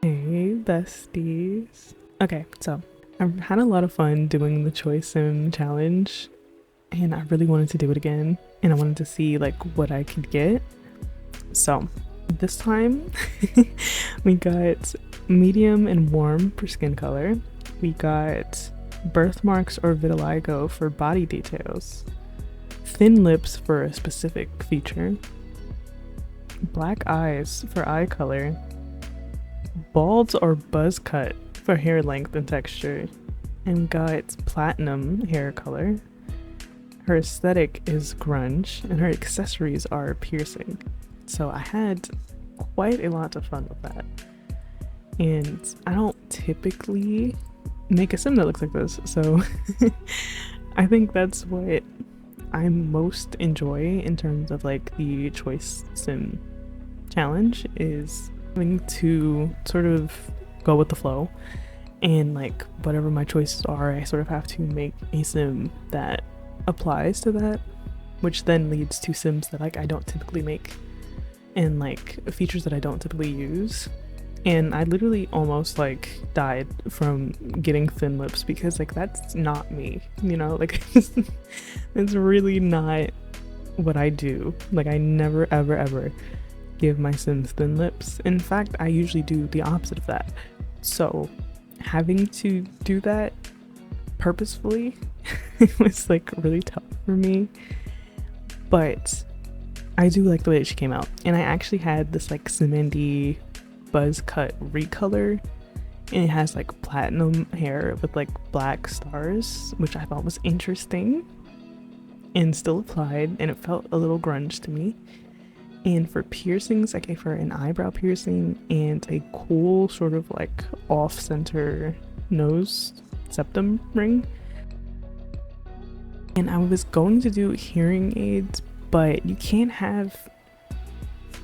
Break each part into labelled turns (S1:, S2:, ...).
S1: Hey, besties. Okay, so I've had a lot of fun doing the Choice Sim challenge, and I really wanted to do it again, and I wanted to see like what I could get. So this time we got medium and warm for skin color. We got birthmarks or vitiligo for body details, thin lips for a specific feature, black eyes for eye color, bald or buzz cut for hair length and texture, and got platinum hair color. Her aesthetic is grunge, and her accessories are piercing. So I had quite a lot of fun with that. And I don't typically make a sim that looks like this, so I think that's what I most enjoy in terms of like the Choice Sim challenge, is having to sort of go with the flow, and like whatever my choices are, I sort of have to make a sim that applies to that, which then leads to sims that like I don't typically make and like features that I don't typically use. And I literally almost like died from getting thin lips because like that's not me, you know, like it's really not what I do. Like I never ever give my sims thin lips. In fact, I usually do the opposite of that. So having to do that purposefully it was like really tough for me, but I do like the way that she came out. And I actually had this like cementy buzz cut recolor, and it has like platinum hair with like black stars, which I thought was interesting and still applied, and it felt a little grunge to me. And for piercings, I gave her an eyebrow piercing and a cool sort of like off-center nose septum ring. And I was going to do hearing aids, but you can't have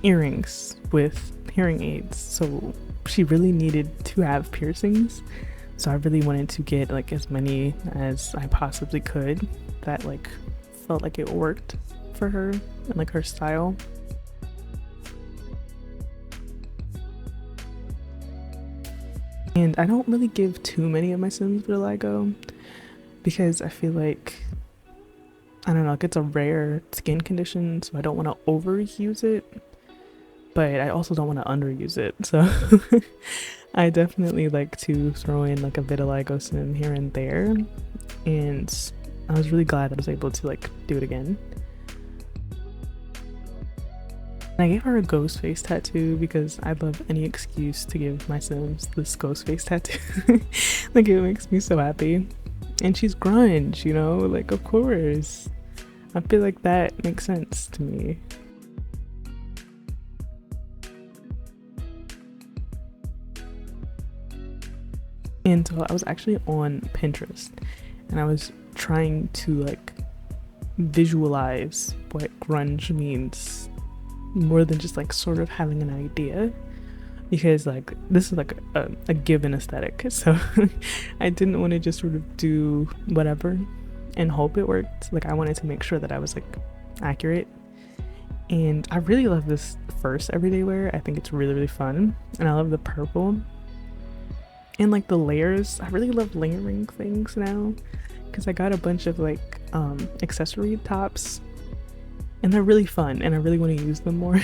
S1: earrings with hearing aids, so she really needed to have piercings. So I really wanted to get like as many as I possibly could that like felt like it worked for her and like her style. And I don't really give too many of my sims vitiligo because I feel like, I don't know, like it's a rare skin condition, so I don't want to overuse it, but I also don't want to underuse it. So I definitely like to throw in like a vitiligo sim here and there, and I was really glad I was able to like do it again. And I gave her a ghost face tattoo because I love any excuse to give my sims this ghost face tattoo. Like it makes me so happy. And she's grunge, you know, like of course. I feel like that makes sense to me. And so I was actually on Pinterest and I was trying to like visualize what grunge means more than just like sort of having an idea, because like this is like a given aesthetic, so I didn't want to just sort of do whatever and hope it worked. Like I wanted to make sure that I was like accurate. And I really love this first everyday wear. I think it's really fun, and I love the purple and like the layers. I really love layering things now because I got a bunch of like accessory tops, and they're really fun and I really want to use them more.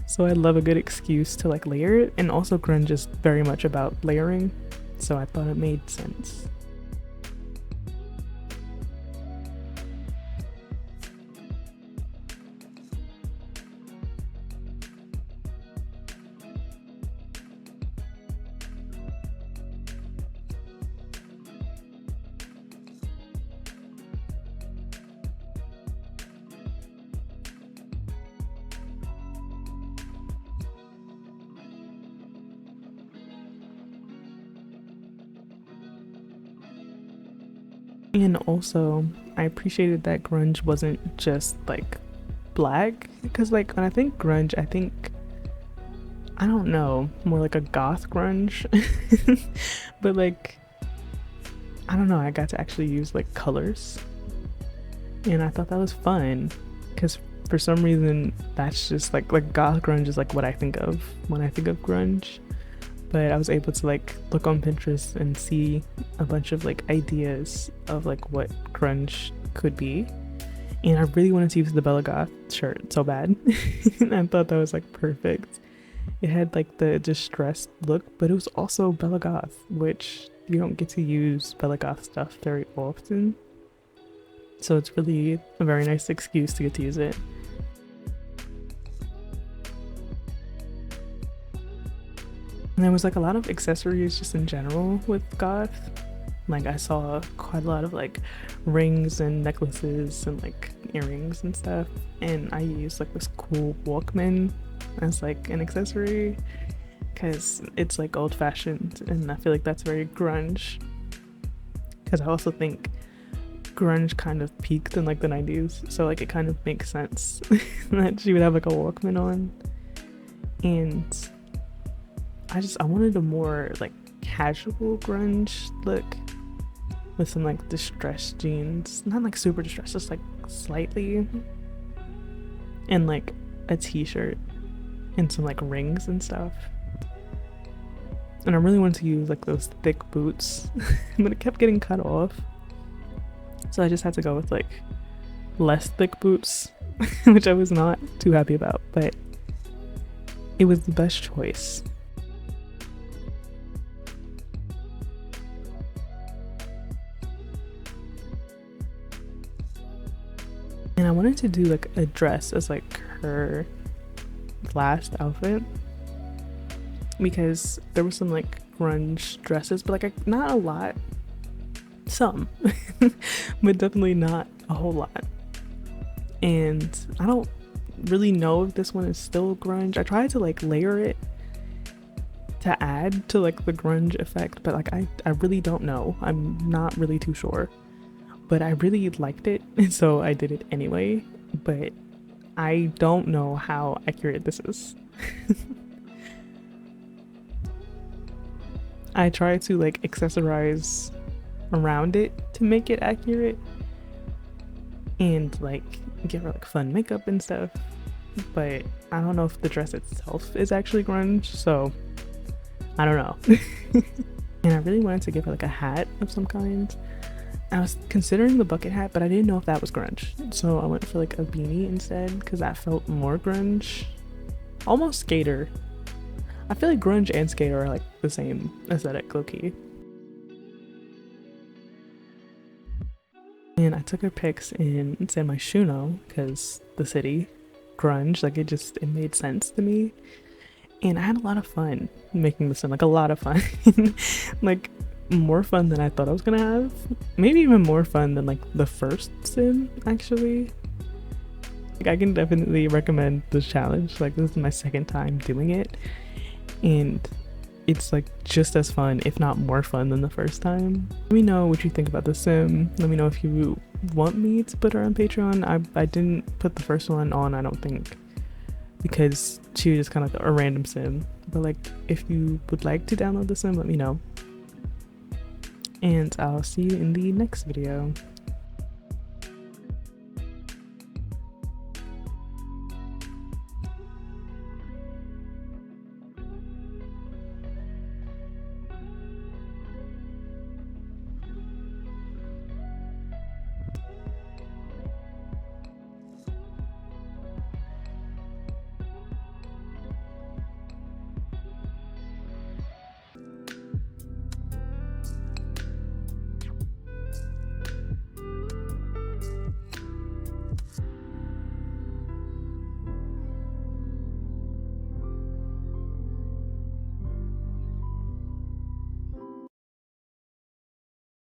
S1: So I love a good excuse to like layer it, and also grunge is very much about layering, so I thought it made sense. And also I appreciated that grunge wasn't just like black, because like when I think grunge, I think, I don't know, more like a goth grunge. But like I don't know, I got to actually use like colors, and I thought that was fun because for some reason that's just like goth grunge is like what I think of when I think of grunge. but I was able to like look on Pinterest and see a bunch of like ideas of like what grunge could be. And I really wanted to use the Bella Goth shirt so bad. And I thought that was like perfect. It had like the distressed look, but it was also Bella Goth, which you don't get to use Bella Goth stuff very often. So it's really a very nice excuse to get to use it. And there was like a lot of accessories just in general with goth. Like I saw quite a lot of like rings and necklaces and like earrings and stuff. And I used like this cool Walkman as like an accessory because it's like old fashioned and I feel like that's very grunge. Because I also think grunge kind of peaked in like the 90s. So like it kind of makes sense that she would have like a Walkman on. And I wanted a more like casual grunge look with some like distressed jeans, not like super distressed, just like slightly, and like a t-shirt and some like rings and stuff. And I really wanted to use like those thick boots but it kept getting cut off, so I just had to go with like less thick boots which I was not too happy about, but it was the best choice. And I wanted to do like a dress as like her last outfit because there were some like grunge dresses, but like not a lot, some but definitely not a whole lot. And I don't really know if this one is still grunge. I tried to like layer it to add to like the grunge effect, but like I really don't know. I'm not really too sure. But I really liked it, so I did it anyway, but I don't know how accurate this is. I tried to like accessorize around it to make it accurate and like give her like fun makeup and stuff, but I don't know if the dress itself is actually grunge, so I don't know. And I really wanted to give her like a hat of some kind. I was considering the bucket hat, but I didn't know if that was grunge, so I went for like a beanie instead because that felt more grunge, almost skater. I feel like grunge and skater are like the same aesthetic, low-key. And I took her pics in San Myshuno because the city, grunge, like it made sense to me. And I had a lot of fun making this sim, like a lot of fun. Like more fun than I thought I was gonna have. Maybe even more fun than like the first sim, actually. Like I can definitely recommend this challenge. Like this is my second time doing it. And it's like just as fun, if not more fun than the first time. Let me know what you think about the sim. Let me know if you want me to put her on Patreon. I didn't put the first one on, I don't think, because she was just kind of like a random sim. But like if you would like to download the sim, let me know. And I'll see you in the next video.